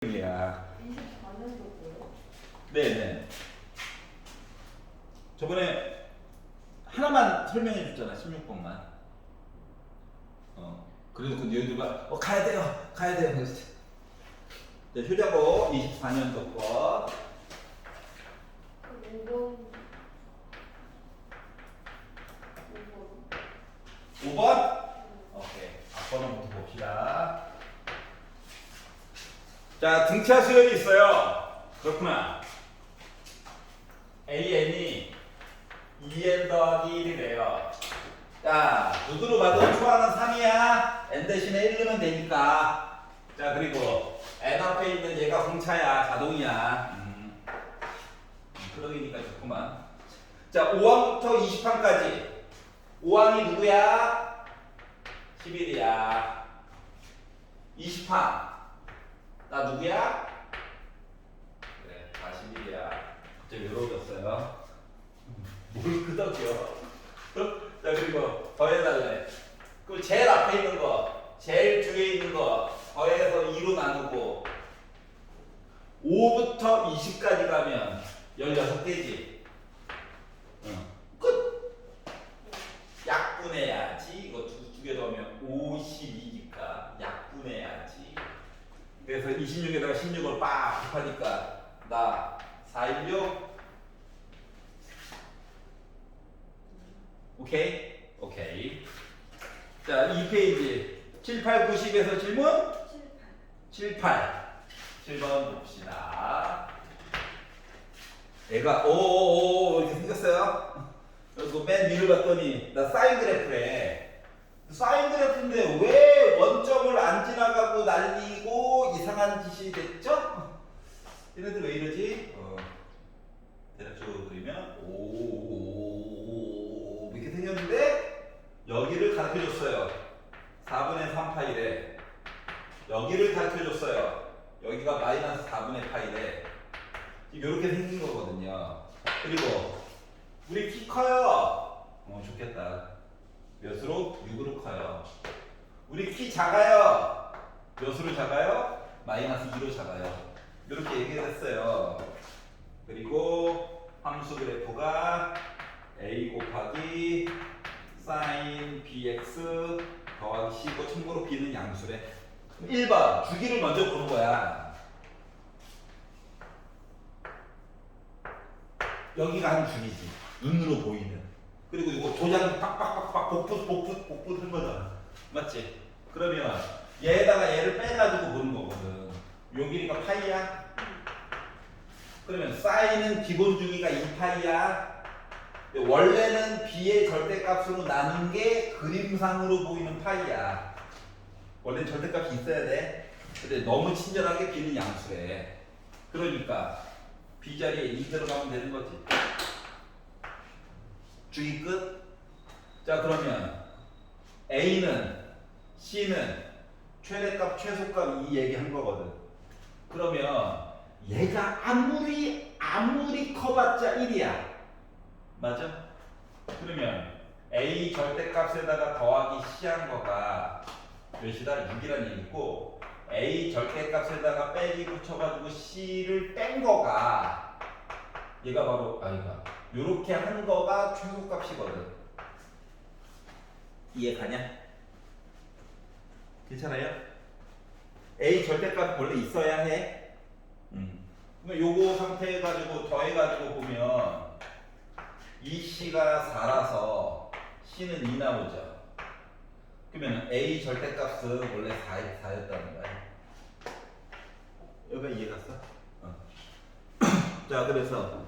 이야. 24년도고요. 네네. 저번에 하나만 설명해 줬잖아. 16번만. 그래도 그 니들과 가야 돼요. 가야 돼요. 그랬지. 네, 효자고 24년도 거. 5번. 5번. 오케이. 앞번호부터 봅시다. 자, 등차 수열이 있어요. 그렇구나. AN이 2N 더하기 1이래요. 자, 누구로 봐도 초하는 3이야. N 대신에 1 넣으면 되니까. 자, 그리고 N 앞에 있는 얘가 공차야. 자동이야. 그러기니까 좋구만. 자, 5항부터 20항까지. 5항이 누구야? 11이야. 20항. 나 누구야? 그래, 다 11이야. 갑자기 외로워졌어요. 뭘 끄덕여. 자, 그리고 더해달래. 그럼 제일 앞에 있는 거, 제일 뒤에 있는 거 더해서 2로 나누고 5부터 20까지 가면 16개지. 끝! 약분해야지. 이거 두 개 더하면 52니까 약분해야지. 그래서 26에다가 16을 빡 곱하니까 나 416. 오케이? 오케이. 자, 2페이지 7, 8, 90에서 질문 7, 8. 7번 봅시다. 얘가 오오오 이렇게 생겼어요. 그리고 맨 위를 봤더니 나 사인 그래프래. 사인 그래프인데 왜 원점을 안 지나가고 날리고 이상한 짓이 됐죠? 얘네들 왜 이러지? 대략적으로 그리면 오 이렇게 생겼는데 여기를 가르쳐줬어요. 4분의 3 파이래. 여기를 가르쳐줬어요. 여기가 마이너스 4분의 파이래. 이렇게 생긴 거거든요. 그리고 우리 키 커요. 좋겠다. 몇으로? 6으로 커요. 우리 키 작아요. 몇으로 작아요? 마이너스 2로 작아요. 이렇게 얘기했어요. 그리고 함수 그래프가 a 곱하기 sin bx 더하기 c고 참고로 b는 양수래. 1번 주기를 먼저 보는 거야. 여기가 한 주기지. 눈으로 보이는. 그리고 이거 도장 빡빡빡빡 복붙 한 거잖아. 맞지? 그러면 얘에다가 얘를 빼가지고 보는 거거든. 요 길이가 파이야. 그러면 사인은 기본 주기가 2파이야. 원래는 b의 절대값으로 나눈 게 그림상으로 보이는 파이야. 원래 절대값이 있어야 돼. 근데 너무 친절하게 b는 양수래. 그러니까 b 자리에 2 들어가면 되는 거지. 주기 끝. 자, 그러면 a는 c는 최대값 최소값 이 얘기한 거거든. 그러면 얘가 아무리 커봤자 1이야. 맞아? 그러면 a 절대값에다가 더하기 c 한 거가 몇이다? 6이라는 얘기고, a 절대값에다가 빼기 붙여가지고 c를 뺀 거가 얘가 바로 요렇게 한 거가 최소값이거든. 이해 가냐? 괜찮아요? a 절대값 원래 있어야 해. 그러면 요거 상태 해가지고 더해가지고 보면 이 c가 4라서 c는 2 나오죠. 그러면 a 절대값은 원래 4였다는 거야. 여기가 이해갔어? 자, 그래서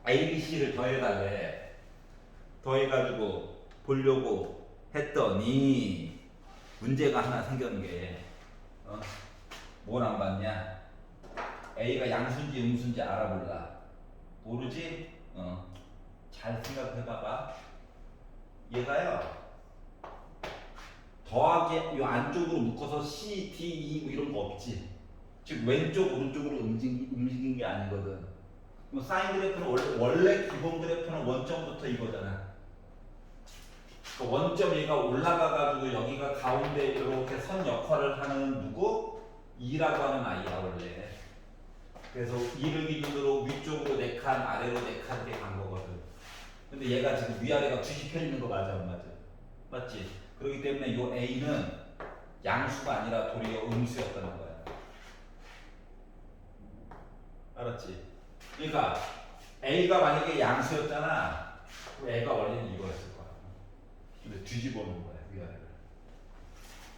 a, b, c를 더해달래. 더해가지고 보려고 했더니 문제가 하나 생긴 게 뭘 안 봤냐? a가 양수인지 음수인지 알아볼라. 모르지? 잘 생각해봐봐. 얘가요 더하기 요 안쪽으로 묶어서 C, D, E 뭐 이런 거 없지. 즉 왼쪽 오른쪽으로 움직인 게 아니거든. 그럼 사인 그래프는 원래 기본 그래프는 원점부터 이거잖아. 그 원점 얘가 올라가가지고 여기가 가운데 이렇게 선 역할을 하는 누구? 2라고 하는 아이야 원래. 그래서 2를 기준으로 위쪽으로 4칸, 아래로 4칸 이렇게 간 거거든. 근데 얘가 지금 위아래가 뒤집혀 있는 거 맞아, 안 맞아? 맞지? 그렇기 때문에 요 A는 양수가 아니라 도리어 음수였다는 거야. 알았지? 그러니까 A가 만약에 양수였잖아. 그럼 A가 원래는 이거였을 거야. 근데 뒤집어 놓은 거야, 위아래를.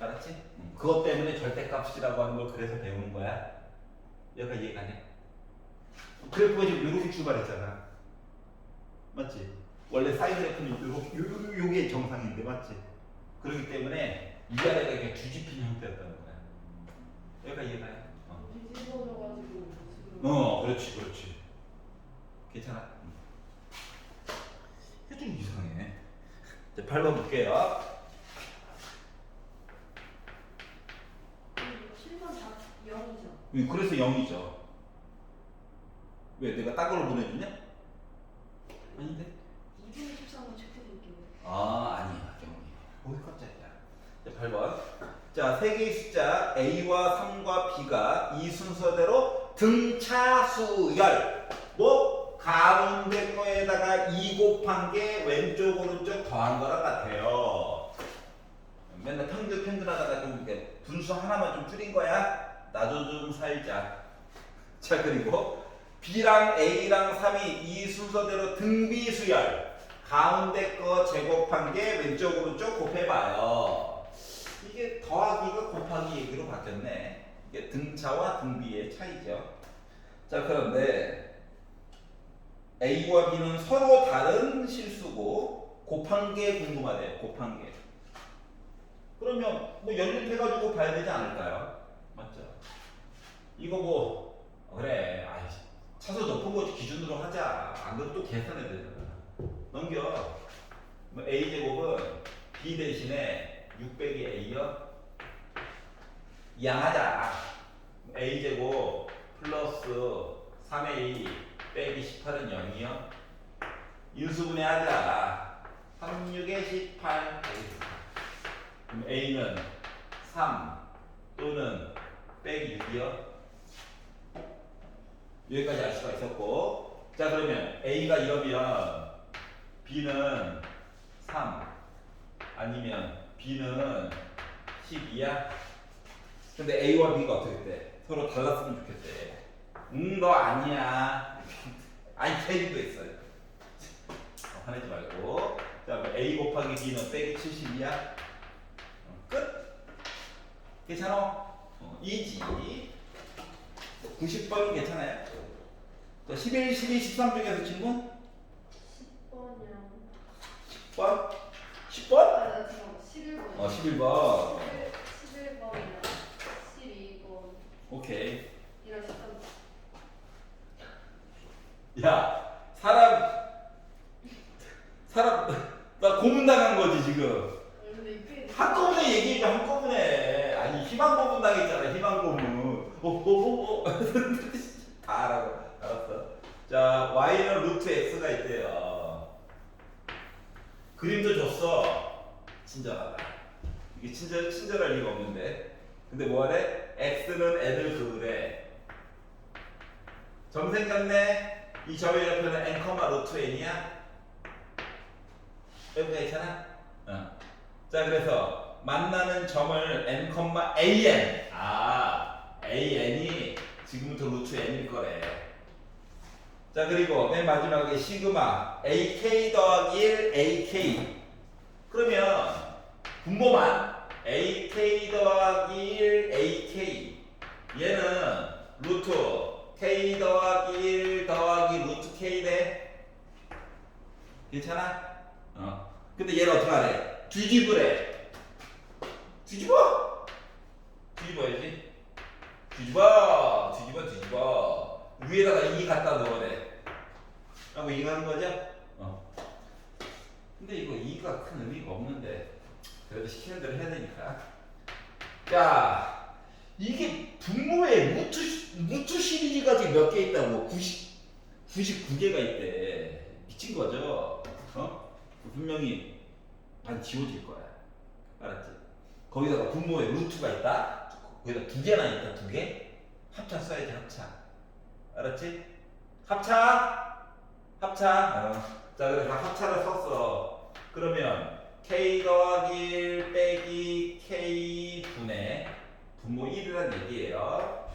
알았지? 그것 때문에 절대값이라고 하는 걸 그래서 배우는 거야. 여기까지 이해가냐? 그래프가 지금 이렇게 출발했잖아. 맞지? 원래 사인 그래프는 요게 정상인데, 맞지? 그렇기 때문에 위아래가 이렇게 뒤집힌 형태였다는 거야. 여기까지 이해가냐? 뒤집어져가지고 그렇지, 그렇지. 괜찮아? 이게 좀 이상해. 자, 8번 볼게요. 7번 다 0이죠. 그래서 0이죠. 왜 내가 딴 걸로 보내주냐? 아닌데? 2분의 13번 체크해볼게요. 아니야. 0이야. 어이 깜짝이야. 자, 8번. 자, 세 개의 숫자 A와 3과 B가 이 순서대로 등차수열. 뭐 가운데 거에다가 2 곱한 게 왼쪽 오른쪽 더한 거랑 같아요. 맨날 평균하다가 좀 이렇게 분수 하나만 좀 줄인 거야. 나도 좀 살자. 자, 그리고 B랑 A랑 3이 이 순서대로 등비수열. 가운데 거 제곱한 게 왼쪽 오른쪽 곱해봐요. 이게 더하기가 곱하기 얘기로 바뀌었네. 이게 등차와 등비의 차이죠. 자, 그런데 A와 B는 서로 다른 실수고 곱한 게 궁금하대요. 곱한 게. 그러면 뭐 연립해가지고 봐야 되지 않을까요? 맞죠? 이거 뭐 그래. 차수 높은 거 기준으로 하자. 안 그러면 또 계산해야 되잖아. 넘겨. 뭐 A 제곱은 B 대신에 6 빼기 A요. 이항하자. A 제곱 플러스 3A 빼기 18은 0이요. 인수분해 하자. 3, 6에 18. 그럼 A는 3 또는 빼기 6이요. 여기까지 알 수가 있었고. 자, 그러면 A가 이러면 B는 3 아니면 B는 12야. 근데 A와 B가 어떻게 돼? 서로 달랐으면 좋겠대. 너 아니야. 아니 캐리도 있어요. 화내지 말고. 자, 그럼 A 곱하기 B는 빼기 72야. 끝. 괜찮아? 이지. 90번 괜찮아요? 자, 11, 12, 13 중에서 질문? 10번이랑 10번? 10번? 나 지금 11번. 11번. 11번이랑 12번. 오케이. 이랑 13번. 야, 사람, 나 고문당한 거지, 지금. 근데 이게 한꺼번에 얘기해줘, 한꺼번에. 아니, 희망 고문 당했잖아, 희망 고문. 다 알았어. 자, y는 루트 x가 있대요. 그림도 줬어. 친절하다. 이게 친절할 리가 없는데. 근데 뭐하래? x는 n을 그으래. 점 생겼네. 이 점의 옆에는 n, 루트 n이야. 여기가 있잖아. 자, 그래서 만나는 점을 n, an. an이 지금부터 루트 n일 거래. 자, 그리고 맨 마지막에 시그마 ak 더하기 1 ak. 그러면 분모만 ak 더하기 1 ak. 얘는 루트 k 더하기 1 더하기 루트 k네. 괜찮아? 근데 얘를 어떻게 하래? 뒤집으래. 뒤집어야지. 뒤집어. 위에다가 2 갖다 넣으래. 라고 이거 하는 거죠? 근데 이거 2가 큰 의미가 없는데 그래도 시키는 대로 해야 되니까. 자, 이게 분모에 루트 시리즈가 지금 몇 개 있다고? 99개가 있대. 미친 거죠? 분명히 반 지워질 거야. 알았지? 거기다가 분모에 루트가 있다? 거기다 두 개나 있다, 두 개? 합차 써야지, 합차. 알았지? 합차! 합차! 자, 그래서 합차를 썼어. 그러면 K 더하기 1 빼기 K 분의 분모 1이라는 얘기예요.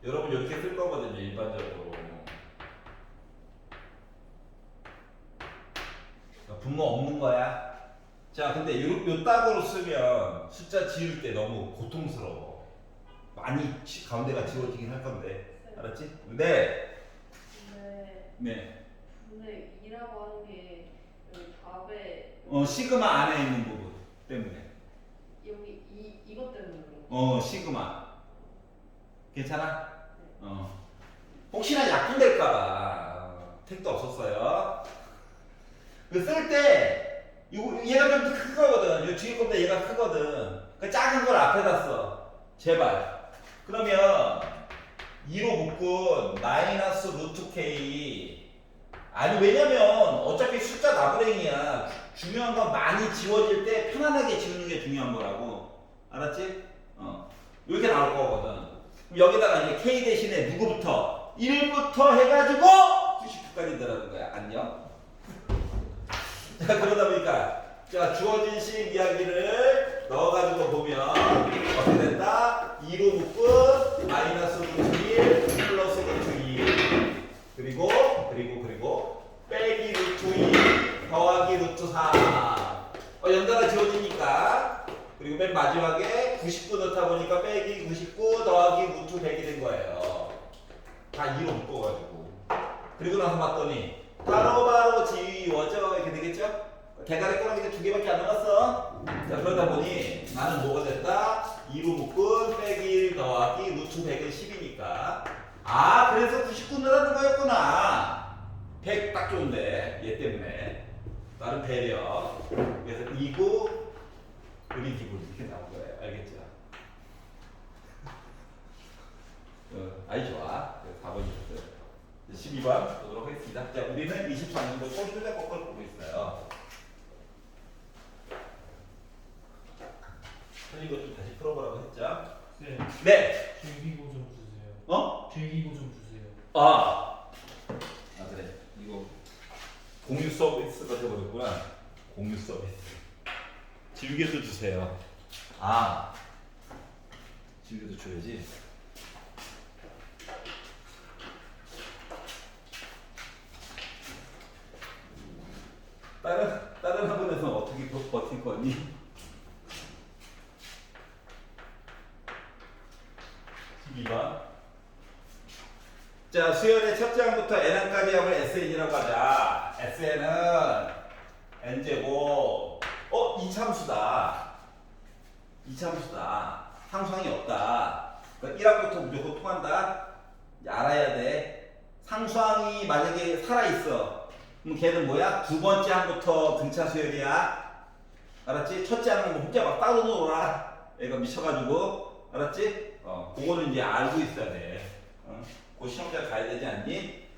여러분 이렇게 쓸 거거든요, 일반적으로. 분모 없는 거야. 자, 근데 요 딱으로 쓰면 숫자 지울 때 너무 고통스러워. 많이 가운데가 지워지긴 할 건데. 알았지? 네. 근데 네. 근데 2라고 하는 게 여기 답에 시그마 안에 있는 부분 때문에. 여기 이것 때문에 그런 거. 시그마. 괜찮아? 네. 혹시나 약분될까봐 택도 없었어요. 쓸 때 얘가 좀 크거든. 요 뒤에 건데 얘가 크거든. 그 작은 걸 앞에다 써. 제발. 그러면 2로 묶은 마이너스 루트 K. 아니 왜냐면 어차피 숫자 나부랭이야. 중요한 건 많이 지워질 때 편안하게 지우는 게 중요한 거라고. 알았지? 이렇게 나올 거거든. 그럼 여기다가 이제 K 대신에 누구부터? 1부터 해가지고 99까지 들어가는 거야. 안녕? 자, 그러다 보니까 자, 주어진 식 이야기를 넣어가지고 보면 어떻게 된다? 2로 묶은 마이너스 루트 1 플러스 루트 2 그리고 빼기 루트 2 더하기 루트 4 연달아 지워지니까 그리고 맨 마지막에 99 넣다 보니까 빼기 99 더하기 루트 100이 된 거예요. 다 2로 묶어가지고 그리고 나서 봤더니 바로바로 지워져 이렇게 되겠죠? 대가리 꼬라지가 두 개밖에 안 남았어. 자, 그러다 보니 나는 뭐가 됐다? 2로 묶은 빼기 1 더하기 루트 100은 10이니까 아 그래서 99 넣으라는 거였구나. 100 딱 좋은데 얘 때문에 나름 배려. 그래서 2구 그리기구 이렇게 나온 거예요. 알겠죠? 아이 좋아. 4번이었어요. 12번 보도록 하겠습니다. 자, 우리는 23년도 꼴수자 거꾸로 보고 있어요. 틀린 것 좀 다시 풀어보라고 했죠? 네. 네. 필기구 좀 주세요. 어? 필기구 좀 주세요. 아 그래. 이거 공유 서비스가 되어버렸구나. 공유 서비스. 지우개도 주세요. 지우개도 줘야지. 다른 학원에서는 어떻게 버틸 거니? 12번. 자, 수열의 첫 장부터 n항까지 합을 SN이라고 하자. SN은 n제곱. 이참수다. 이참수다. 상수항이 없다. 그러니까 1항부터 무조건 통한다. 이제 알아야 돼. 상수항이 만약에 살아있어. 그럼 걔는 뭐야? 두 번째 항부터 등차 수열이야. 알았지? 첫째 항은 뭐 혼자 막 따로 놀아. 애가 미쳐가지고. 알았지? 그거는 이제 알고 있어야 돼. 그 시험장 가야 되지 않니?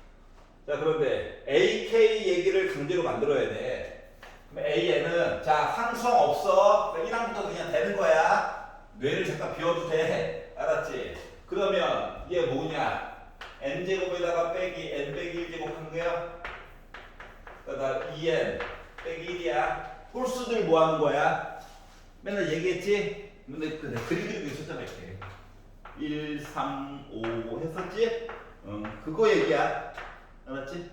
자, 그런데 AK 얘기를 강제로 만들어야 돼. 그럼 AN은 자, 상수항 없어. 1항부터 그냥 되는 거야. 뇌를 잠깐 비워도 돼. 알았지? 그러면 이게 뭐냐? n제곱에다가 빼기 n 빼기 1제곱 한 거야. 그러니까 2n 빼기 1이야. 홀수들 뭐 하는 거야? 맨날 얘기했지? 근데 그리기 숫자가 이렇게 1, 3, 5 했었지? 그거 얘기야. 알았지?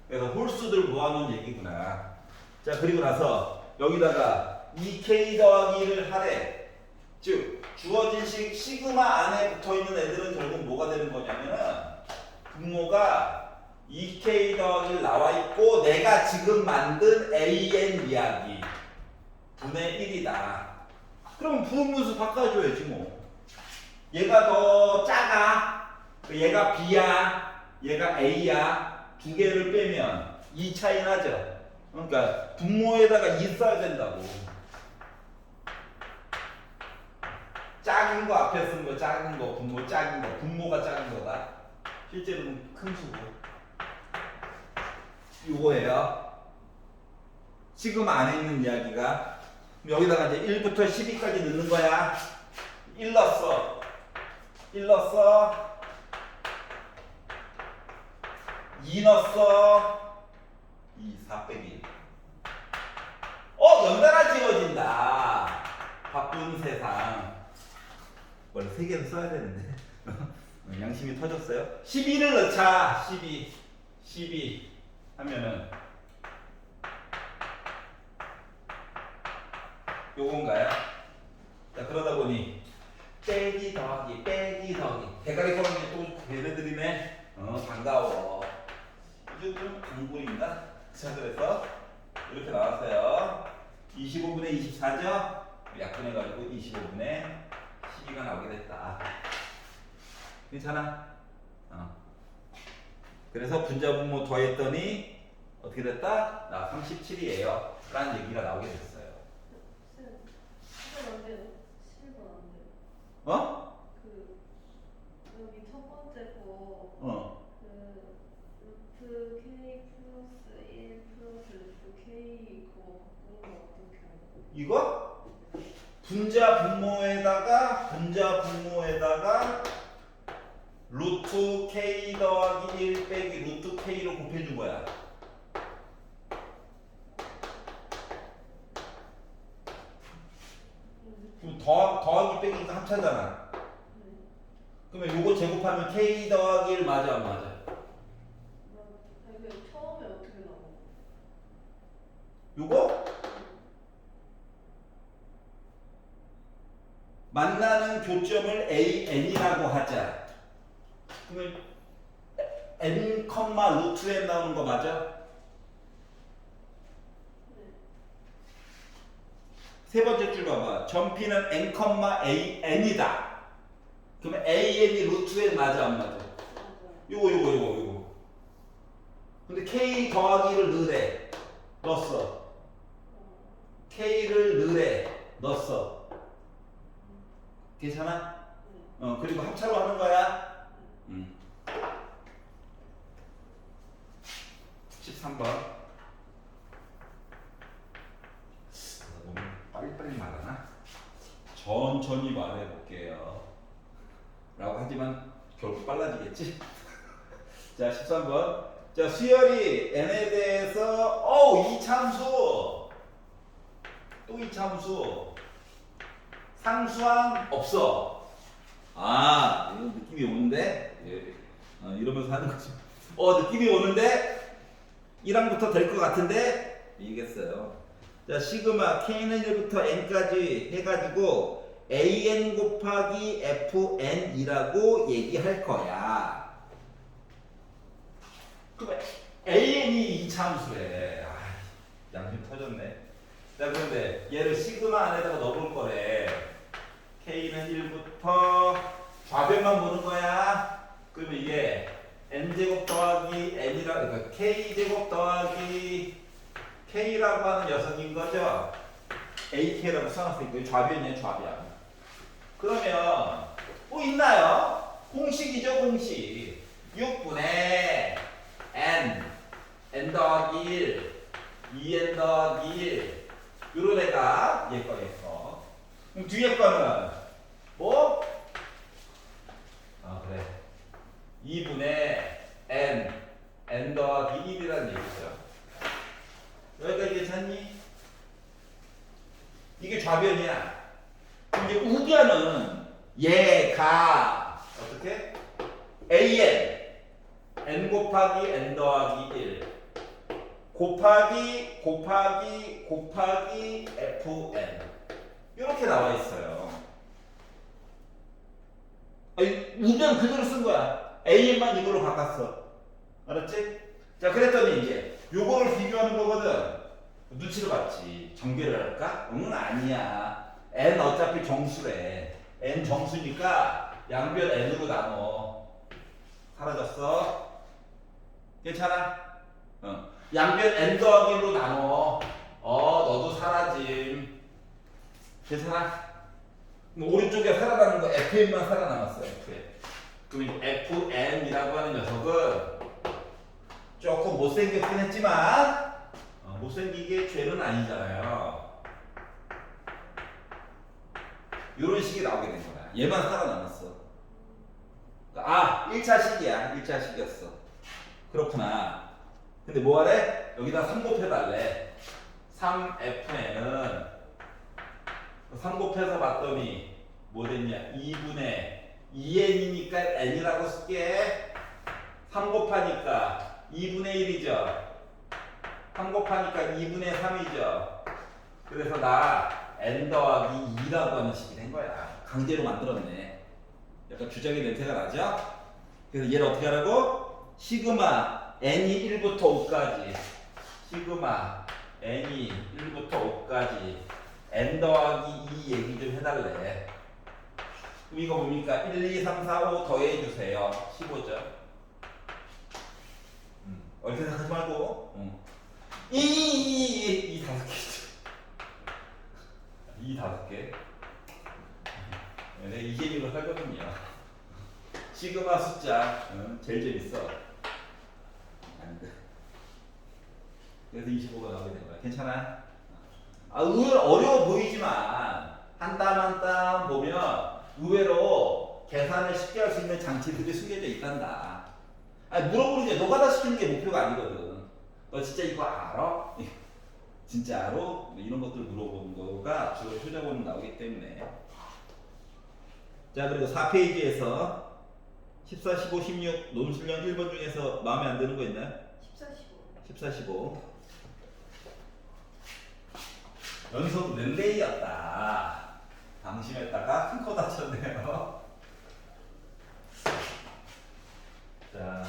그래서 홀수들 모아놓은 얘기구나. 자, 그리고 나서 여기다가 2k 더하기 1을 하래. 즉 주어진 식 시그마 안에 붙어있는 애들은 결국 뭐가 되는 거냐면은 분모가 2k 더하기 1 나와있고 내가 지금 만든 an 이야기 분의 1이다. 그럼 부분분수 바꿔줘야지 뭐. 얘가 더 작아. 얘가 B야. 얘가 A야. 두 개를 빼면 2 차이 나죠. 그러니까 분모에다가 2 써야 된다고. 작은 거 앞에 쓴 거 작은 거 분모 작은 거 분모가 작은 거다. 실제로는 큰 수고. 이거예요. 지금 안에 있는 이야기가 여기다가 이제 1부터 12까지 넣는 거야. 1 넣었어. 1 넣었어. 2 넣었어. 2, 4 빼기 1. 연달아 지워진다. 바쁜 세상. 원래 3개는 써야 되는데. 양심이 터졌어요. 12를 넣자. 12 하면은 요건가요? 자, 그러다 보니 빼기 더하기 대가리 꺼는 게또 얘네들이네. 반가워. 이 정도면 강불인가? 자, 그래서 이렇게 나왔어요. 25분의 24죠? 약분해가지고 25분의 12가 나오게 됐다. 괜찮아? 그래서 분자분모 더했더니 어떻게 됐다? 나 37이에요. 라는 얘기가 나오게 됐어요. 10번 안 돼요? 10번 안 돼요. 어? 여기 첫 번째 거 어. 루트 K 플러스 1 플러스 루트 K 그거 바꾸는 거 어떻게 해요? 이거? 분자분모에다가 루트 K 더하기 1 빼기 루트 K로 곱해준 거야. 그럼 더하기 빼기가 합차잖아. 그러면 요거 제곱하면 K 더하기 1 맞아 안 맞아? 그 처음에 어떻게 나와? 요거? 만나는 교점을 AN이라고 하자. 그러면 N, 루트 N 나오는 거 맞아? 세 번째 줄 봐봐. 점피는 N, AN이다. 그러면 AN이 루트 N 맞아 안 맞아? 요거. 근데 K 더하기를 넣으래. 넣었어. K를 넣으래. 넣었어. 괜찮아? 그리고 합차로 하는 거야. 13번. 너무 빨리빨리 말하나? 천천히 말해볼게요. 라고 하지만 결국 빨라지겠지? 자, 13번. 자, 수열이 n에 대해서 이참수 또 이참수 상수항 없어. 이거 느낌이 오는데? 이러면서 하는 거지. 느낌이 오는데 1항부터 될 것 같은데 이겠어요. 자, 시그마 K는 1부터 N까지 해가지고 AN 곱하기 FN이라고 얘기할 거야. 그럼 AN이 이참수래. 양심 터졌네. 자, 그런데 얘를 시그마 안에다가 넣어볼 거래. K는 1부터 좌변만 보는 거야. 그러면 이게 N제곱 더하기 N이라, 그러니까 K제곱 더하기 K라고 하는 녀석인 거죠. AK라고 써놨으니까 좌변이에요, 좌변. 그러면 뭐 있나요? 공식이죠, 공식. 6분의 N 더하기 1, 2N 더하기 1. 요런 애가 얘 거. 그럼 뒤에 거는 뭐? 그래. 2분의 N 더하기 1이라는 얘기죠. 여기까지 괜찮니? 이게 좌변이야. 이제 우변은 얘가 어떻게? N 곱하기 N 더하기 1 곱하기 FN 이렇게 나와 있어요. 우변 그대로 쓴 거야. AN만 이걸로 바꿨어. 알았지? 자, 그랬더니 이제 요거를 비교하는 거거든. 눈치를 봤지. 전개를 할까? 아니야. N 어차피 정수래. N 정수니까 양변 N으로 나눠. 사라졌어? 괜찮아? 양변 N 더하기로 나눠. 너도 사라짐. 괜찮아? 오른쪽에 살아남은 거 FN만 살아남았어. FN. 그럼 FN이라고 하는 녀석은 조금 못생겼긴 했지만 못생기게 죄는 아니잖아요. 이런 식이 나오게 된 거야. 얘만 살아남았어. 아, 1차식이야. 1차식이었어. 그렇구나. 근데 뭐 하래? 여기다 3 곱해달래. 3fn은 3 곱해서 봤더니 뭐 됐냐? 2분의 2n이니까 n이라고 쓸게. 3 곱하니까 2분의 1이죠. 3 곱하니까 2분의 3이죠. 그래서 나 n 더하기 2라고 하는 식이 된 거야. 강제로 만들었네. 약간 주작의 냄새가 나죠? 그래서 얘를 어떻게 하라고? 시그마 n이 1부터 5까지 시그마 n이 1부터 5까지 n 더하기 2 얘기 좀 해달래. 그럼 이거 뭡니까? 1, 2, 3, 4, 5 더해주세요. 15죠. 어렵게 생각하지 말고 2 다섯 개죠. 2 다섯 개. 내가 이 재미로 살거든요. 시그마 숫자 제일 재밌어. 아닌데. 그래서 25가 나오게 된 거야. 괜찮아? 의외로 어려워 보이지만 한 땀 한 땀 보면 의외로 계산을 쉽게 할 수 있는 장치들이 숨겨져 있단다. 아니 물어보는 게 노가다 시키는 게 목표가 아니거든. 너 진짜 이거 알아? 진짜 알아? 뭐 이런 것들 물어보는 거가 주로 효자본은 나오기 때문에. 자, 그리고 4페이지에서 14, 15, 16 논술형 1번 중에서 마음에 안 드는 거 있나요? 14, 15. 14, 15 연속 릴레이였다. 방심했다가 큰 코 다쳤네요. 자,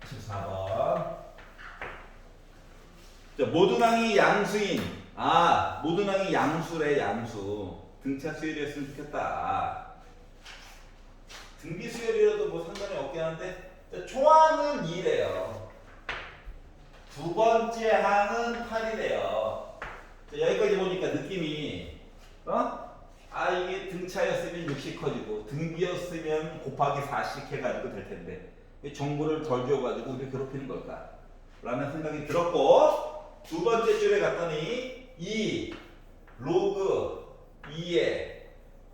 14번. 자, 모dun항이 양수인. 모dun항이 양수래. 양수. 등차 수열이었으면 좋겠다. 등비 수열이라도 뭐 상관이 없긴 한데, 자, 초항은 2래요. 두 번째 항은 8이래요. 자, 여기까지 보니까 느낌이 이게 등차였으면 60 커지고 등비였으면 곱하기 4씩 해가지고 될 텐데 왜 정보를 덜 줘가지고 왜 괴롭히는 걸까? 라는 생각이 들었고, 두 번째 줄에 갔더니 2 로그 2에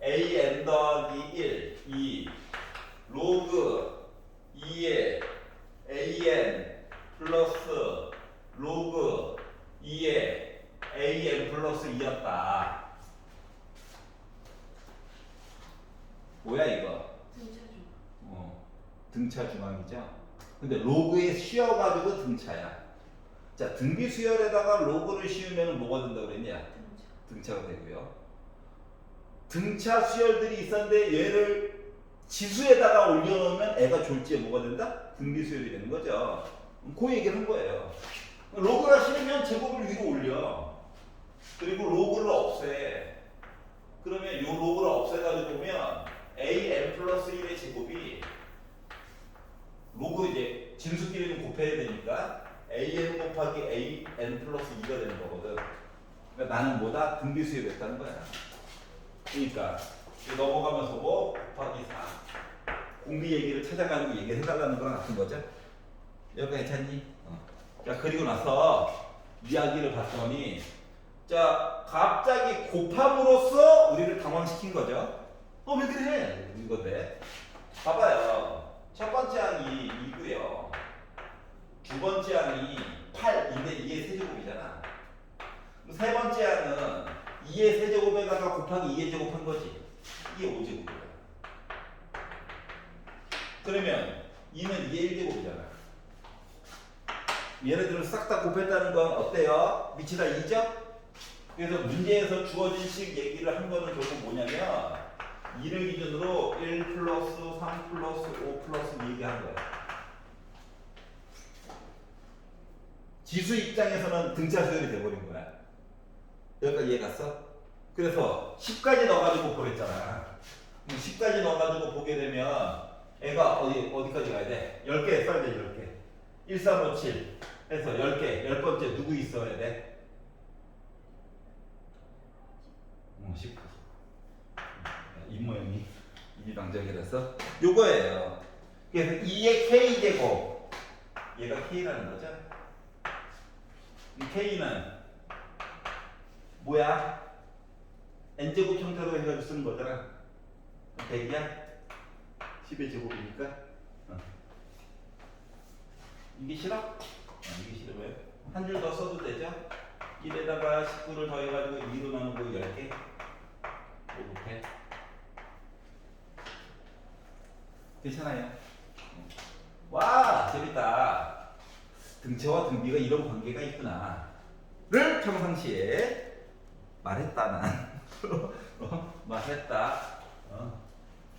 an 더하기 1 2 로그 2에 an 플러스 로그 2에 an 플러스 2였다. 뭐야 이거? 등차중. 등차 중앙이죠. 근데 로그에 씌워가지고 등차야. 자, 등비 수열에다가 로그를 씌우면 뭐가 된다고 그랬냐? 등차가 되고요. 등차 수열들이 있었는데 얘를 지수에다가 올려놓으면 애가 졸지에 뭐가 된다? 등비 수열이 되는 거죠. 그 얘기를 한 거예요. 로그가 싫으면 제곱을 위로 올려. 그리고 로그를 없애. 그러면 이 로그를 없애가지고 보면 an 플러스 1의 제곱이 로그 이제 진수끼리 좀 곱해야 되니까 an 곱하기 an 플러스 2가 되는 거거든. 그러니까 나는 뭐다? 등비 수열이 됐다는 거야. 그러니까 넘어가면서 뭐 곱하기 4 공비 얘기를 찾아가지고 얘기를 해달라는 거랑 같은 거죠. 여기까지 괜찮니? 자, 그리고 나서 이야기를 봤더니 자, 갑자기 곱함으로써 우리를 당황시킨 거죠. 왜 그래? 이건데 봐봐요. 첫 번째 항이 2고요. 두 번째 항이 8인데 이게 세제곱이잖아. 세 번째 항은 2의 세제곱에다가 곱하기 2의 제곱한 거지. 이게 5제곱이야. 그러면 2는 2의 1제곱이잖아. 얘네들을 싹 다 곱했다는 건 어때요? 밑이 다 2죠? 그래서 문제에서 주어진 식 얘기를 한 거는 결국 뭐냐면 2를 기준으로 1 플러스 3 플러스 5 플러스 얘기한 거야. 지수 입장에서는 등차 수열이 돼버린 거야. 여기까지 이해 갔어? 그래서 10까지 넣어가지고 보랬잖아. 10까지 넣어가지고 보게 되면 애가 어디까지 가야 돼? 10개 써야 돼. 10개 1, 3, 5, 7 해서 10개 10번째 누구 있어야 돼? 19 입모양이 이방적이라서 요거예요. 그래서 2의 k제곱 얘가 k라는 거죠. 이 k는 뭐야? n제곱 형태로 해가지고 쓰는 거잖아. 100이야? 10의 제곱이니까. 이게 싫어? 이게 싫으면 한 줄 더 써도 되죠? 1에다가 19를 더해가지고 2로 나누고 10개 5곱해. 괜찮아요. 와 재밌다. 등체와 등비가 이런 관계가 있구나 를 평상시에 말했다 난. 말했다.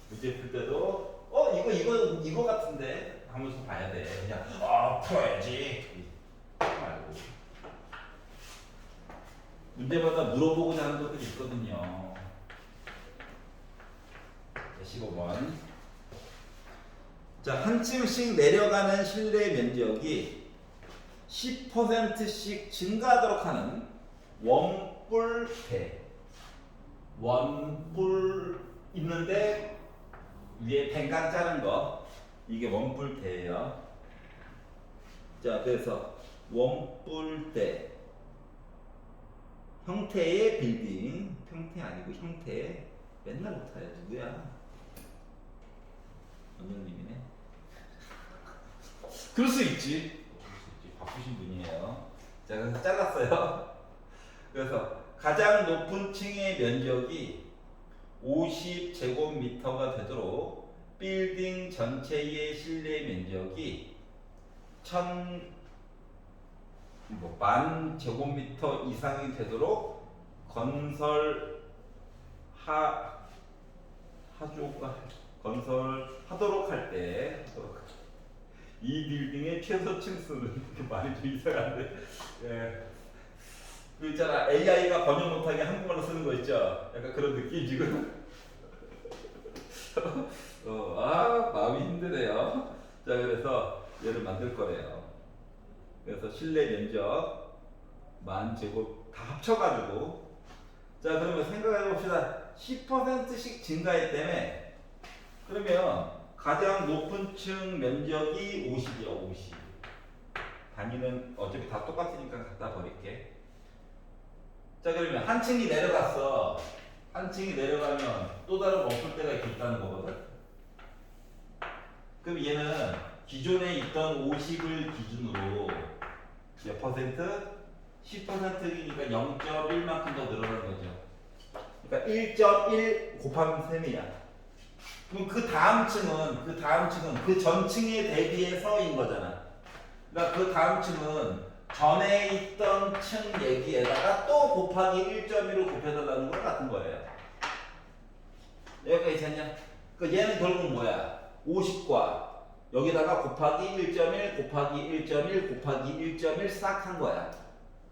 문제 풀 때도 이거 같은데 하면서 봐야 돼. 그냥 풀어야지 말고 문제마다 물어보고자 하는 것들이 있거든요. 15번. 자, 한 층씩 내려가는 실내 면적이 10%씩 증가하도록 하는 원뿔대. 원뿔 있는데 위에 뱅강 짜는 거 이게 원뿔대예요. 자, 그래서 원뿔대 형태의 빌딩, 형태 아니고 형태. 맨날 못하요 누구야? 원장님이네. 그럴 수 있지. 바쁘신 분이에요. 자, 그래서 잘랐어요. 그래서 가장 높은 층의 면적이 50제곱미터가 되도록 빌딩 전체의 실내 면적이 1000만 제곱미터 이상이 되도록 건설하도록 할 때 이 빌딩의 최소 층수는 이렇게 말이 좀 이상한데, 예. 그 있잖아 AI가 번역 못하게 한국말로 쓰는 거 있죠. 약간 그런 느낌 지금. 마음이 힘드네요. 자, 그래서 얘를 만들 거래요. 그래서 실내 면적 10,000제곱 다 합쳐가지고. 자, 그러면 생각해 봅시다. 10%씩 증가했다며. 그러면 가장 높은 층 면적이 50이야. 50. 단위는 어차피 다 똑같으니까 갖다 버릴게. 자, 그러면 한 층이 내려갔어. 한 층이 내려가면 또 다른 원뿔대가 이렇게 있다는 거거든. 그럼 얘는 기존에 있던 50을 기준으로 몇 퍼센트? 10%이니까 0.1만큼 더 늘어난 거죠. 그러니까 1.1 곱하면 3이야. 그럼 그 다음 층은 그 전층에 대비해서인 거잖아. 그러니까 그 다음 층은 전에 있던 층 얘기에다가 또 곱하기 1.1을 곱해달라는 거랑 같은 거예요. 여기까지 괜찮냐? 그러니까 얘는 결국 뭐야? 50과 여기다가 곱하기 1.1 곱하기 1.1 곱하기 1.1 싹 한 거야.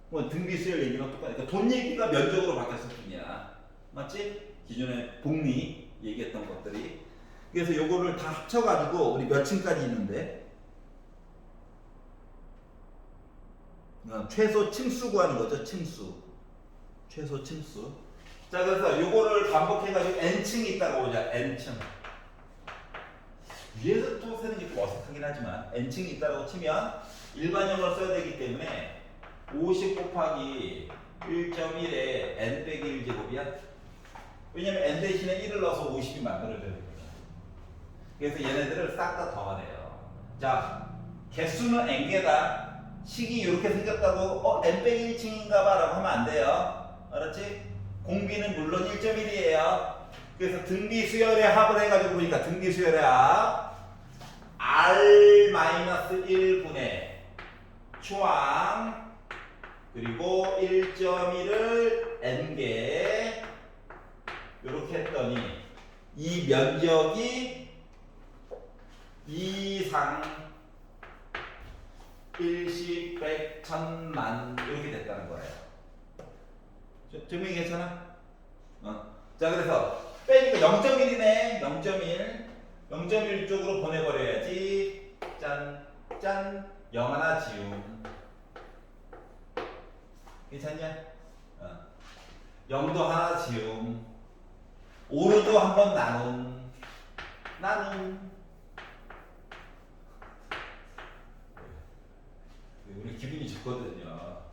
뭐 등비수열 얘기랑 똑같아. 그러니까 돈 얘기가 면적으로 바뀌었을 뿐이야. 맞지? 기존에 복리 얘기했던 것들이. 그래서 요거를 다 합쳐가지고 우리 몇 층까지 있는데? 최소 층수 구하는 거죠. 층수. 최소 층수. 자, 그래서 요거를 반복해가지고 n층이 있다고 보자. n층. 위에서 또 쓰는 게 좀 어색하긴 하지만 n층이 있다고 치면 일반형을 써야 되기 때문에 50 곱하기 1.1에 n 빼기 1제곱이야. 왜냐면 n 대신에 1을 넣어서 50이 만들어져야 되거든. 그래서 얘네들을 싹 다 더하네요. 자, 개수는 n개다. 식이 이렇게 생겼다고 n 빼기 1층인가 봐 라고 하면 안 돼요. 알았지? 공비는 물론 1.1이에요. 그래서 등비 수열의 합을 해가지고 보니까 등비 수열의 합 R-1분의 초항 그리고 1.1을 n개 이렇게 했더니 이 면적이 이상 일십, 백, 천만 이렇게 됐다는 거예요. 증명이 괜찮아? 자, 그래서 빼니까 0.1이네. 0.1 쪽으로 보내버려야지. 짠, 짠. 0 하나 지움. 괜찮냐? 0도 하나 지움. 5로도 한번 나눔. 우리 기분이 좋거든요.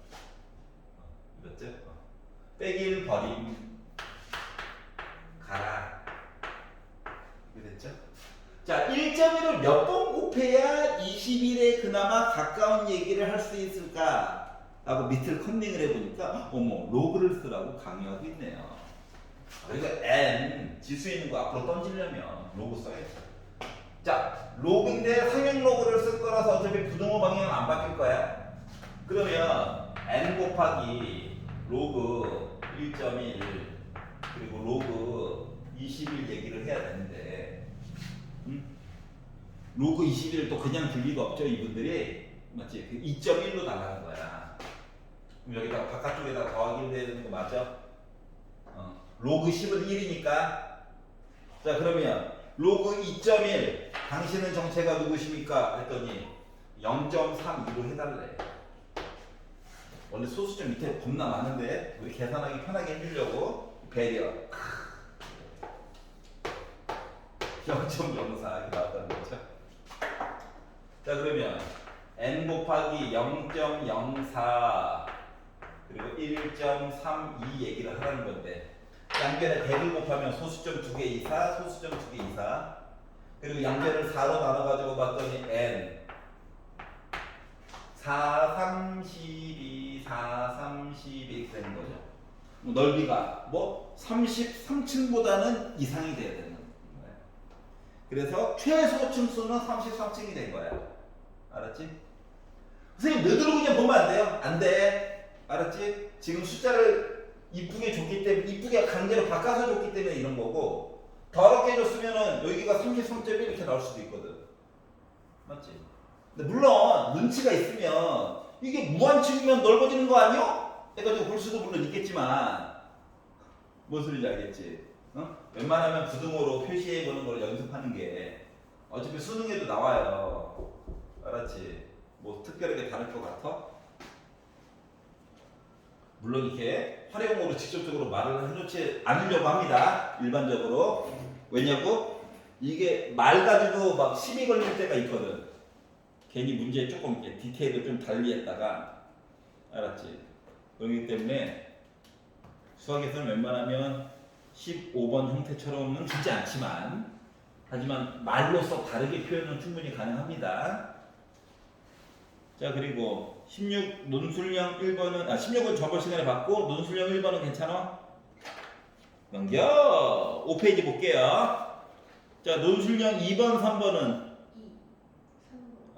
맞죠? 빼길 버림 가라. 이게 됐죠? 자, 곱해야 20일에 그나마 가까운 얘기를 할 수 있을까? 라고 밑을 컨닝을 해보니까 어머 로그를 쓰라고 강요하고 있네요. 그러니까 n 지수 있는 거 앞으로 던지려면 로그 써야죠. 자, 로그인데 상행 로그를 쓸 거라서 어차피 부등호 방향은 안 바뀔 거야. 그러면 n 곱하기 로그 1.1 그리고 로그 20일 얘기를 해야 되는데 로그 20일 또 그냥 줄 리가 없죠. 이분들이 맞지? 그 2.1로 달라는 거야. 그럼 여기다 바깥쪽에다 더하기 되는 거 맞죠? 로그 10은 1이니까 자 그러면 로그 2.1 당신은 정체가 누구십니까? 했더니 0.32로 해달래. 원래 소수점 밑에 겁나 많은데 우리 계산하기 편하게 해주려고 배려 0.04 이렇게 나왔다는 거죠. 자 그러면 n 곱하기 0.04 그리고 1.32 얘기를 하라는 건데 양변에 대를 곱하면 소수점 2개 이사, 소수점 2개 이사 그리고 양변을 4로 나눠가지고 봤더니 n 4, 32, 4, 32 이렇게 되는 거죠. 넓이가 뭐 33층보다는 이상이 돼야 되는 거예요. 그래서 최소 층수는 33층이 된 거야. 알았지? 선생님 너희들은 그냥 보면 안 돼요? 안 돼. 알았지? 지금 숫자를 이쁘게 줬기 때문에 이쁘게 강제로 바꿔서 줬기 때문에 이런 거고 더럽게 줬으면은 여기가 33.1 이렇게 나올 수도 있거든. 맞지? 근데 물론 눈치가 있으면 이게 무한층이면 넓어지는 거 아니요? 해가지고 볼 수도 물론 있겠지만 뭔 소리인지 알겠지? 웬만하면 부등호로 표시해 보는 걸 연습하는 게 어차피 수능에도 나와요. 알았지? 뭐 특별하게 다를 것 같아? 물론 이렇게 활용어로 직접적으로 말을 해놓지 않으려고 합니다. 일반적으로. 왜냐고? 이게 말 가지고 막 시비 걸릴 때가 있거든. 괜히 문제 조금 디테일을 좀 달리 했다가 알았지? 그렇기 때문에 수학에서는 웬만하면 15번 형태처럼은 주지 않지만 하지만 말로써 다르게 표현은 충분히 가능합니다. 자 그리고 16 논술형 1번은 16은 저번 시간에 봤고 논술형 1번은 괜찮아? 넘겨 5페이지 볼게요. 자 논술형 2번 3번은 2,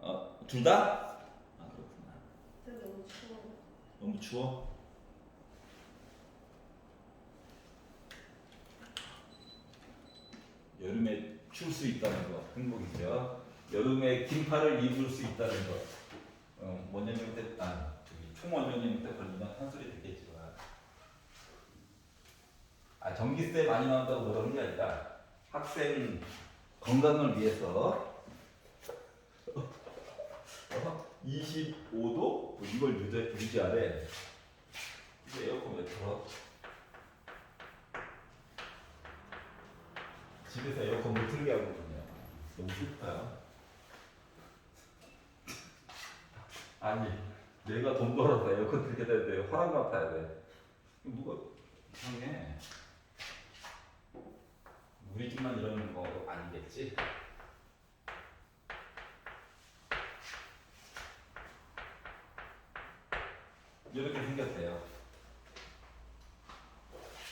3번. 둘 다? 아 그렇구나. 근데 너무 추워. 너무 추워? 여름에 추울 수 있다는 거 행복이죠. 여름에 긴팔을 입을 수 있다는 거. 원장님 때, 총원장님 때 걸리면 한 소리 듣겠지만, 전기세 많이 나온다고 그러는 게 아니라 학생 건강을 위해서 25도 뭐 이걸 유지하래. 이게 에어컨 왜 틀어? 집에서 에어컨 못 틀게 하거든요. 너무 슬퍼요. 아니, 내가 돈 벌어서 에어컨 틀게 되는데 허락 맡아야 돼. 누가 이상해. 우리 집만 이러는 거 아니겠지? 이렇게 생겼대요.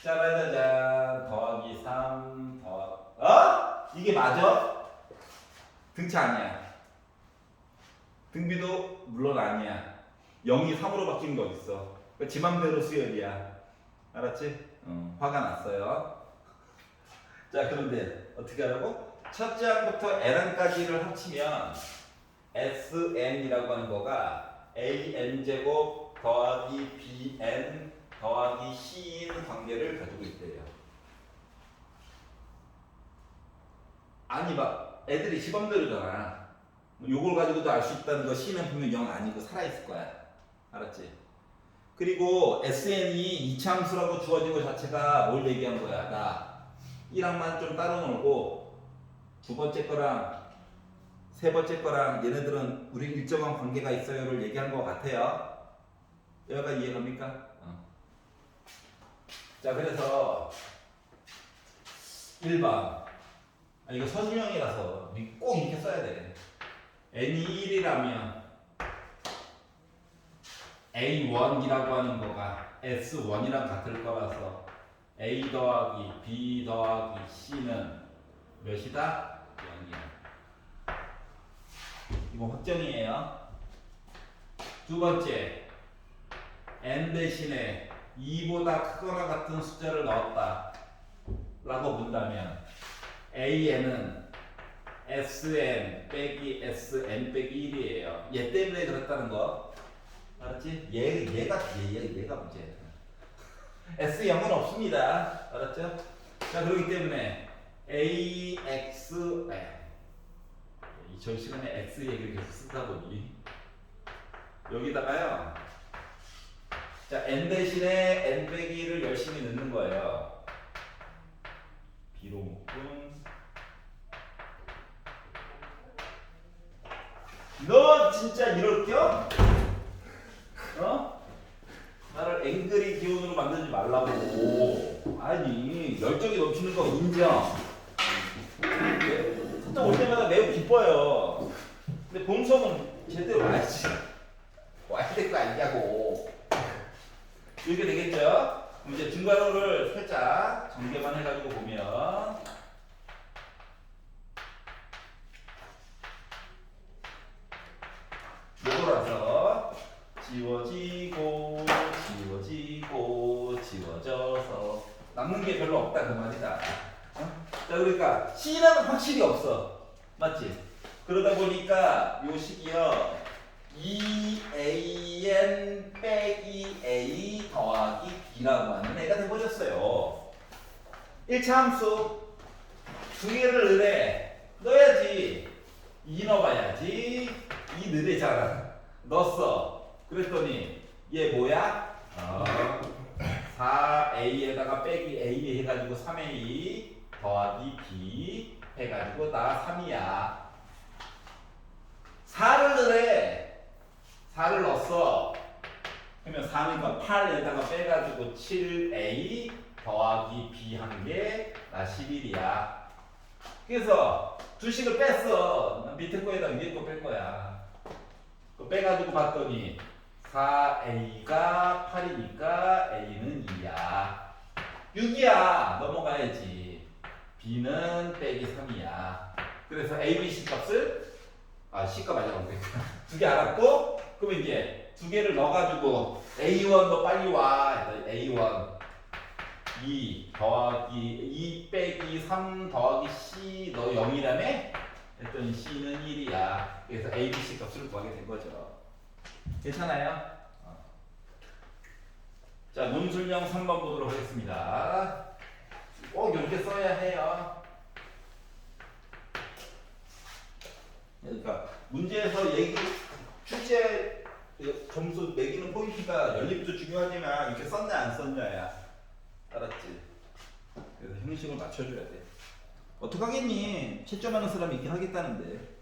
짜라자잔 더하기 3 이게 맞아? 등차 아니야. 등비도 물론 아니야. 0이 3으로 바뀌는 거 어딨어. 그러니까 지 맘대로 수열이야. 알았지? 화가 났어요. 자 그런데 어떻게 하라고? 첫째 항부터 n항까지를 합치면 sn이라고 하는 거가 an제곱 더하기 bn 더하기 c인 관계를 가지고 있대요. 아니 막 애들이 시범대로잖아. 요걸 가지고도 알 수 있다는 거 c는 분명 0 아니고 살아있을 거야. 알았지? 그리고 sn이 이차함수라고 주어진 것 자체가 뭘 얘기한 거야? 나 1항만 좀 따로 놀고 두 번째 거랑 세 번째 거랑 얘네들은 우리 일정한 관계가 있어요를 얘기한 것 같아요. 여기가 이해갑니까? 자 그래서 1번 이거 서술형이라서 꼭 이렇게 써야 돼. n이 1이라면 a1이라고 하는 거가 s1이랑 같을 거라서 a 더하기 b 더하기 c는 몇이다? 0이야. 이거 확정이에요. 두 번째, n 대신에 2보다 크거나 같은 숫자를 넣었다 라고 본다면 an은 sn 빼기 sn 빼기 1이에요. 얘 때문에 그렇다는 거 알았지? 얘가 문제야. S0은 없습니다. 알았죠? 자, 그렇기 때문에 AX 저 시간에 X 얘기를 계속 쓰다 보니 여기다가요. 자, N 대신에 N 빼기 1을 열심히 넣는 거예요. B로 묶음. 너 진짜 이럴 겸? 어? 나를 앵그리 기운으로 만들지 말라고. 아니, 열정이 넘치는 거 인정. 첫째 올 때마다 매우 기뻐요. 근데 본성은 제대로 와야지. 와야 될 거 아니냐고. 이렇게 되겠죠? 그럼 이제 중괄호를 살짝 전개만 해가지고 보면 요거라서 지워지고 지워져서 남는 게 별로 없다 그 말이다. 어? 자, 그러니까 C는 확실히 없어. 맞지? 그러다 보니까 요 식이요 2an 빼기 a 더하기 b라고 하는 애가 돼버렸어요. 1차 함수 두 개를 넣어야지. 2 넣어봐야지. 2 넣으래잖아. 넣었어. 그랬더니 얘 뭐야? 4a에다가 빼기 a 해가지고 3a 더하기 b 해가지고 나 3이야. 4를 넣으래. 4를 넣었어. 그러면 4니까 8에다가 빼가지고 7a 더하기 b 한 게 나 11이야. 그래서 주식을 뺐어. 밑에 거에다 위에 거 뺄 거야. 빼가지고 봤더니 4a가 8이니까 a는 2야. 6이야. 넘어가야지. b는 빼기 3이야. 그래서 a, b, c 값을 C가 맞아. 두 개 알았고, 그러면 이제 두 개를 넣어가지고 A1 너 빨리 와. A1 2 더하기 2 빼기 3 더하기 C 너 0이라며? 했더니 C는 1이야. 그래서 A, B, C 값을 구하게 된 거죠. 괜찮아요? 자, 논술형 3번 보도록 하겠습니다. 꼭 이렇게 써야 해요. 그러니까 문제에서 출제 점수 매기는 포인트가 연립도 중요하지만 이렇게 썼냐 안 썼냐야. 알았지? 그래서 형식을 맞춰줘야 돼. 어떡하겠니? 채점하는 사람이 있긴 하겠다는데.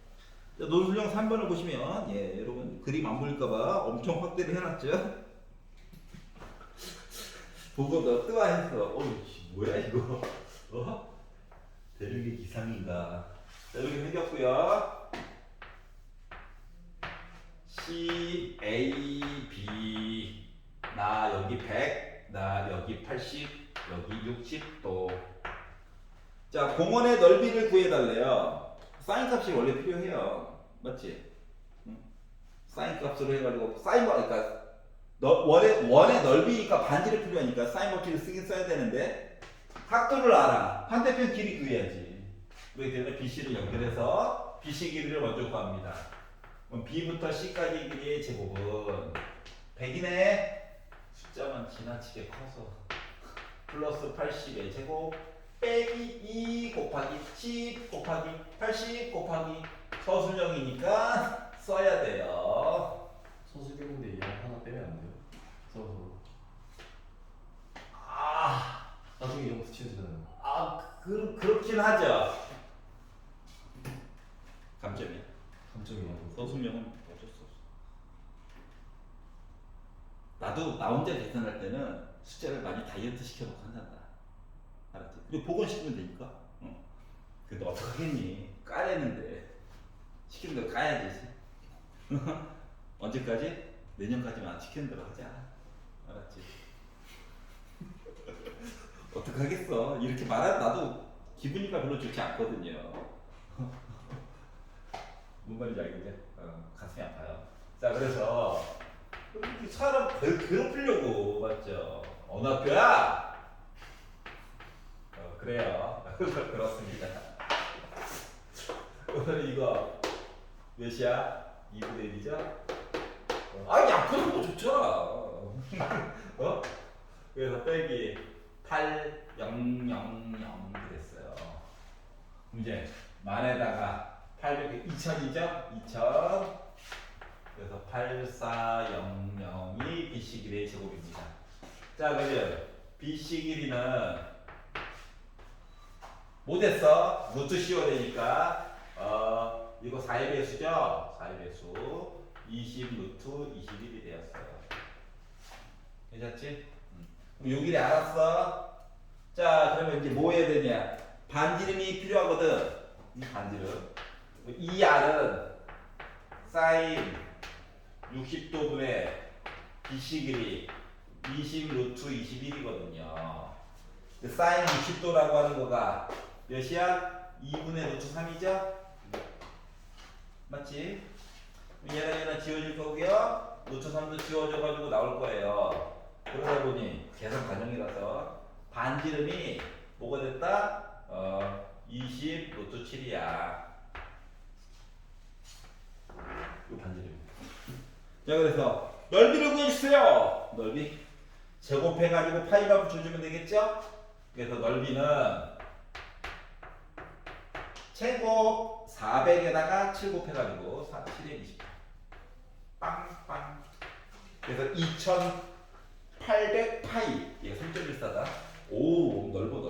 자, 논술형 3번을 보시면 여러분 그림 안 보일까봐 엄청 확대를 해놨죠? 보고 너 뜨아했어. 뭐야 이거? 대륙의 기상인가? 자, 이렇게 생겼고요. C, A, B 나 여기 100, 나 여기 80, 여기 60도. 자, 공원의 넓이를 구해달래요. 사인 값이 원래 필요해요. 맞지? 사인 값으로 해가지고 사인 그러니까 원의 넓이니까 반지를 필요하니까 사인 법칙을 쓰긴 써야 되는데 각도를 알아. 반대편 길이 구해야지. 그렇기 때문에 BC를 연결해서 BC 길이를 먼저 구합니다. 그럼 B부터 C까지 길이의 제곱은 100이네. 숫자만 지나치게 커서 플러스 80의 제곱 빼기 2 곱하기 10 곱하기 80 곱하기 서술형이니까 써야 돼요. 서술형인데 이랑 하나 빼면 안 돼요? 써서 나중에 이런 거 붙이면 되잖아요. 그렇긴 하죠. 감점이야. 감점이라고. 서술형은 어쩔 수 없어. 나도 나 혼자 계산할 때는 숫자를 많이 다이어트 시켜놓고 한단다. 알았지? 그리고 복원시키면 되니까. 근데 어떡하겠니? 까래는데 시키는 대로 가야지. 언제까지? 내년까지만 시키는 대로 하자. 알았지? 어떡하겠어. 이렇게 말하면 나도 기분이가 별로 좋지 않거든요. 뭔 말인지 알겠지? 가슴이 아파요. 자, 그래서 이렇게 사람 괴롭히려고 맞죠? 어느 학교야? 그래요. 그렇습니다. 오늘 이거 몇이야? 2분의 1이죠? 아니 앞으로 뭐 좋잖아. 어? 그래서 빼기 8, 0, 0, 0 그랬어요. 문제 만에다가 800, 2000이죠? 2000. 그래서 8400이 BC 길이의 제곱입니다. 자, 그러면 BC 길이는 못했어. 루트 씌워야 되니까 이거 4의 배수죠? 4의 배수 20 루트 21이 되었어요. 괜찮지? 그럼 요 길이 알았어? 자, 그러면 이제 뭐 해야 되냐? 반지름이 필요하거든. 이 반지름. 이 R은 사인 60도분의 BC 길이 20 루트 21이거든요. 사인 60도라고 하는 거가 몇이야? 2분의 루트 3이죠? 맞지? 얘랑 지워질 거고요. 루트 3도 지워져가지고 나올 거예요. 그러다 보니 계산 과정이라서 반지름이 뭐가 됐다? 20 루트 7이야. 이 반지름입니다. 자, 그래서 넓이를 구해주세요. 넓이 제곱해가지고 파이만 붙여주면 되겠죠? 그래서 넓이는 제곱 400에다가 7 곱해가지고 7에 20 빵빵. 그래서 2800 파이. 얘가 3.14다. 오, 넓어.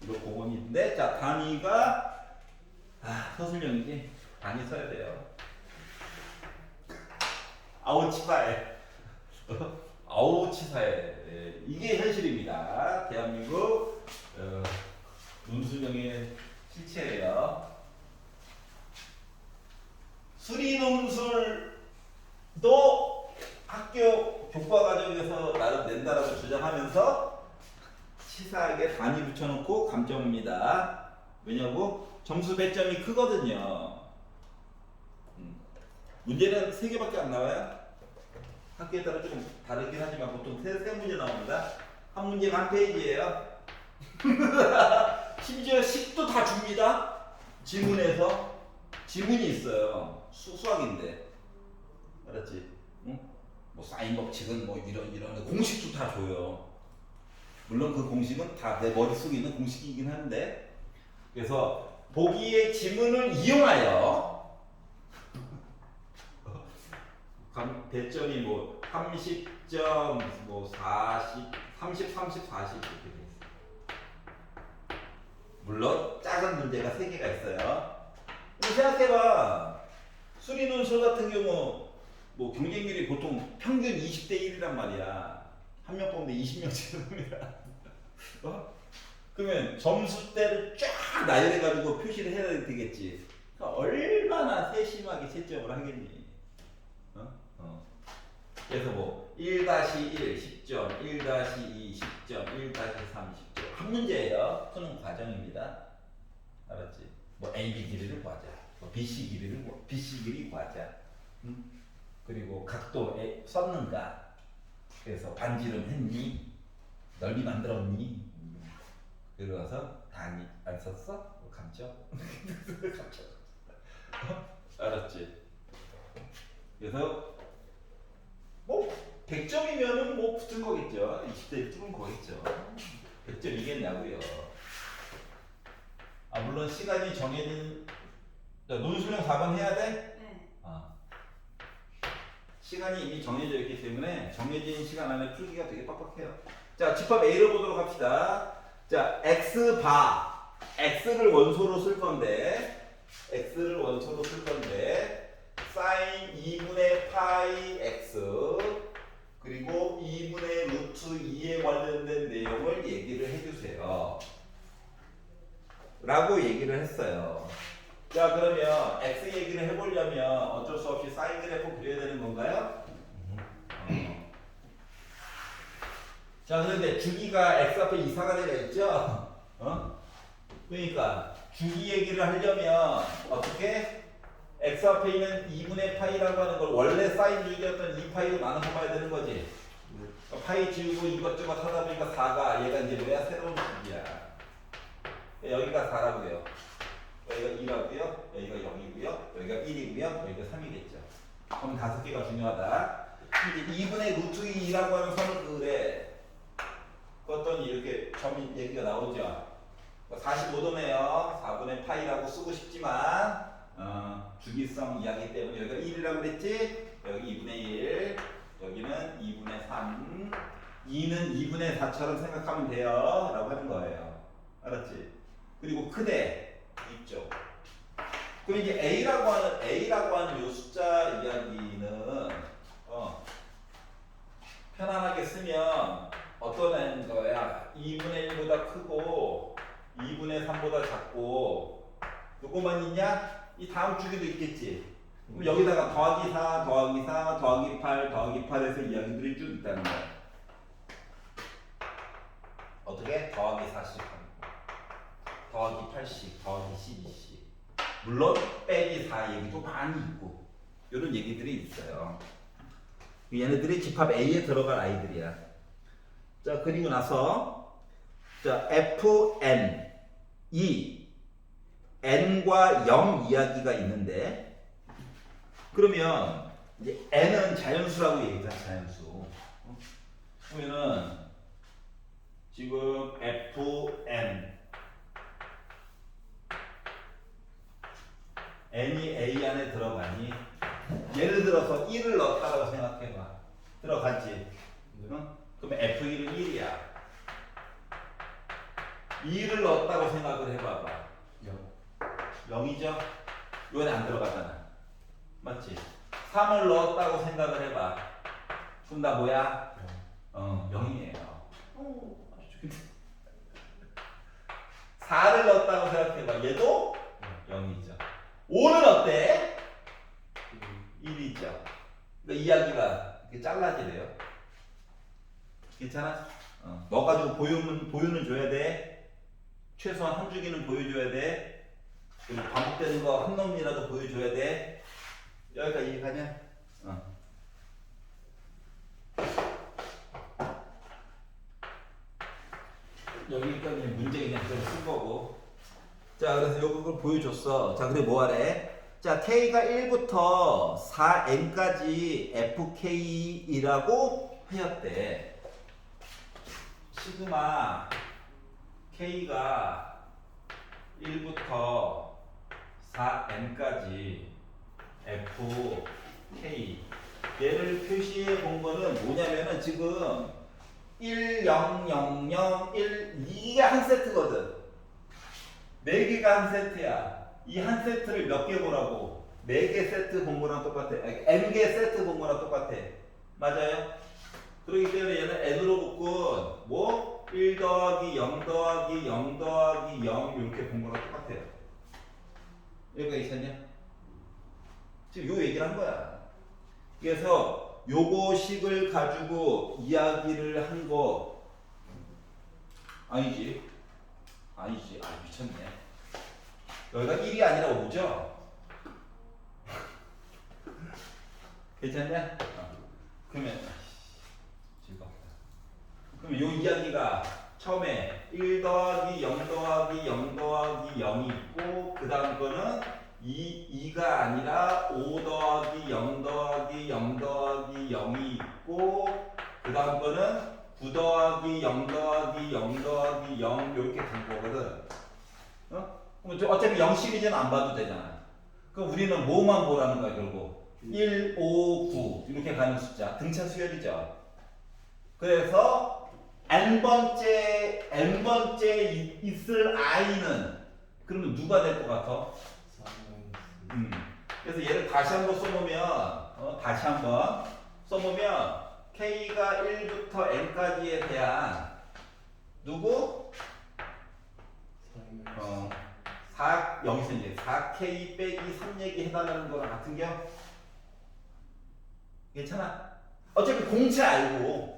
이거 공원인데, 자, 단위가 서술형이지. 단위 써야 돼요. 아우치사에. 아우치사에. 이게 현실입니다. 대한민국 논술형의 실체예요. 수리논술도 학교 교과과정에서 나름 낸다라고 주장하면서 치사하게 단위 붙여놓고 감점입니다. 왜냐고? 점수 배점이 크거든요. 문제는 3개밖에 안 나와요. 학교에 따라 조금 다르긴 하지만 보통 3문제 나옵니다. 한 문제가 한 페이지예요. 심지어 식도 다 줍니다. 지문에서 지문이 있어요. 수학인데, 알았지? 응? 뭐 사인 법칙은 뭐 이런 공식도 다 줘요. 물론 그 공식은 다 내 머릿속에 있는 공식이긴 한데, 그래서 보기의 지문을 이용하여 배점이 뭐 30점, 뭐 40, 30, 40 이렇게 돼 있어요. 물론 작은 문제가 3개가 있어요. 생각해봐. 수리논술 같은 경우 뭐 경쟁률이 보통 평균 20대 1이란 말이야. 한 명 뽑는데 20명 찍습니다. 그러면 점수대를 쫙 나열해가지고 표시를 해야 되겠지. 그러니까 얼마나 세심하게 채점을 하겠니? 그래서 뭐 1-1 10점, 1-2 10점, 1-3 10점 한 문제예요. 푸는 과정입니다. 알았지? 뭐 AB 길이를 구하자, 뭐 BC 길이 구하자. 그리고 각도에 썼는가? 그래서 반지름 했니? 넓이 만들었니? 그러고서 단위 안 썼어? 감점? 감점. 알았지? 그래서 뭐 100점이면은 뭐 붙은 거겠죠. 20대 붙은 거겠죠. 100점이겠냐고요. 물론 시간이 정해진 논술형 4번 해야 돼? 네. 시간이 이미 정해져 있기 때문에 정해진 시간 안에 풀기가 되게 빡빡해요. 자, 집합 A를 보도록 합시다. 자, x를 원소로 쓸 건데 사인 2분의 파이 x 그리고 2분의 루트 2에 관련된 내용을 얘기를 해주세요 라고 얘기를 했어요. 자 그러면 x 얘기를 해보려면 어쩔 수 없이 사인 그래프 그려야 되는 건가요? 자 그런데 주기가 x 앞에 이상한 애가 있죠? 그러니까 주기 얘기를 하려면 어떻게? x 앞에 있는 2분의 파이라고 하는 걸 원래 사인 주기였던 2파이로 나눠 봐야 되는 거지. 그러니까 파이 지우고 이것저것 하다 보니까 4가 얘가 이제 뭐야? 새로운 주기야. 여기가 4라고요. 여기가 2라고요. 여기가 0이고요. 여기가 1이고요. 여기가 3이겠죠. 그럼 5개가 중요하다. 이제 2분의 루트 2라고 하는 선을 그래. 그랬더니 이렇게 점이 얘기가 나오죠. 45도네요. 4분의 파이라고 쓰고 싶지만 주기성 이야기 때문에 여기가 1이라고 그랬지? 여기 2분의 1, 여기는 2분의 3, 2는 2분의 4처럼 생각하면 돼요 라고 하는 거예요. 알았지? 그리고 크대 이쪽. 그리고 이제 A라고 하는 요 숫자 이야기는 편안하게 쓰면 어떤 애인 거야? 2분의 1보다 크고 2분의 3보다 작고 요거만 있냐? 이 다음 주기도 있겠지. 그럼 여기다가 더하기 4, 더하기 4, 더하기 8, 더하기 8에서 이야기들이 쭉 있다는 거야. 어떻게? 더하기 40, 더하기 80, 더하기 12씩. 물론 빼기 4 얘기도 많이 있고 이런 얘기들이 있어요. 얘네들이 집합 A에 들어갈 아이들이야. 자 그리고 나서 자 Fn 이 n과 0 이야기가 있는데 그러면 이제 n은 자연수라고 얘기했잖아. 자연수. 그러면은 지금 Fn n이 A 안에 들어가니 예를 들어서 1을 넣었다고 생각해봐. 들어갔지? 응? 그러면 F1은 1이야. 2를 넣었다고 생각을 해봐봐. 0이죠? 요건 안 들어가잖아. 맞지? 3을 넣었다고 생각을 해봐. 그럼 나 뭐야? 0이에요. 오. 4를 넣었다고 생각해봐. 얘도 0이죠. 5는 어때? 1이죠. 그러니까 이야기가 이렇게 잘라지래요. 괜찮아? 너 가지고 보유는 줘야 돼. 최소한 한 주기는 보여줘야 돼. 그리고 반복되는 거 한 놈이라도 보여줘야 돼. 여기까지 이해가냐? 여기까지 문제 그냥 쓴 거고. 자, 그래서 요걸 보여줬어. 자, 그래 뭐하래? 자, K가 1부터 4N까지 FK이라고 하였대. 시그마 K가 1부터 4N까지 FK 얘를 표시해 본 거는 뭐냐면은 지금 1, 0, 0, 0, 1, 이게 한 세트거든. 4개가 한 세트야. 이 한 세트를 몇 개 보라고? 4개 세트 본 거랑 똑같아. N개 세트 본 거랑 똑같아. 맞아요? 그렇기 때문에 얘는 N으로 묶은 뭐? 1 더하기 0 더하기 0 더하기 0 이렇게 본 거랑 똑같아요. 여기가 있었냐? 지금 요 얘기를 한 거야. 그래서 요거 식을 가지고 이야기를 한 거 아니지? 아니지. 아 미쳤네. 여기가 1이 아니라 5죠? 괜찮냐? 그러면 즐겁다. 그럼 요 이야기가 처음에 1 더하기 0 더하기 0 더하기 0이 있고 그 다음 거는 2가 아니라 5 더하기 0 더하기 0 더하기 0이 있고 그 다음 거는 9 더하기 0 더하기 0 더하기 0 이렇게 된 거거든. 그럼 어차피 0 시리즈는 안 봐도 되잖아. 그럼 우리는 뭐만 보라는 거야 결국. 1, 5, 9 이렇게 가는 숫자 등차 수열이죠. 그래서 n번째 있을 i는 그러면 누가 될 것 같아? 그래서 얘를 다시 한번 써보면 k가 1부터 n까지에 대한 누구? 4 여기서 이제 4K 빼기 3 얘기해달라는 거랑 같은 겨? 괜찮아? 어차피 공치 알고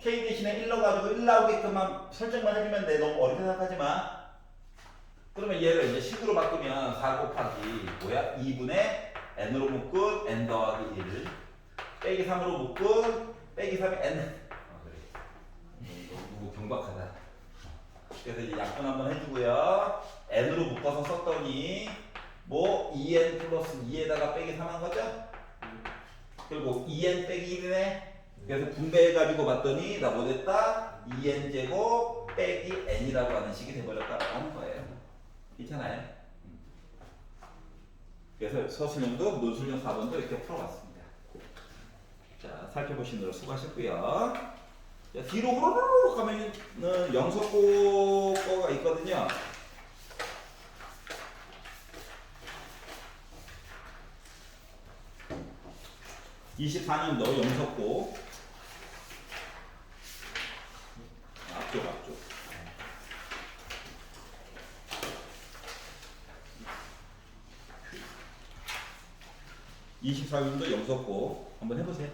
K 대신에 1 넣어가지고 1 나오게끔만 설정만 해주면 돼. 너무 어렵게 생각하지 마. 그러면 얘를 이제 식으로 바꾸면 4 곱하기 뭐야? 2분의 n으로 묶은 n 더하기 1 빼기 3으로 묶은 빼기 3의 n. 그래. 너무 경박하다. 그래서 이제 약분 한번 해주고요. n으로 묶어서 썼더니 뭐 2n 플러스 2에다가 빼기 3 한 거죠? 그리고 2n 빼기 1이네. 그래서 분배해가지고 봤더니 나 뭐 됐다? 2n 제곱 빼기 n이라고 하는 식이 돼버렸다라고 하는 거예요. 괜찮아요? 그래서 서술형도 논술형 4번도 이렇게 풀어봤습니다. 자, 살펴보시느라 수고하셨고요. 자, 뒤로 후루룩 가면은 영석고 거가 있거든요. (24년도) 영석고 앞쪽 24년도 영석고 한번 해보세요.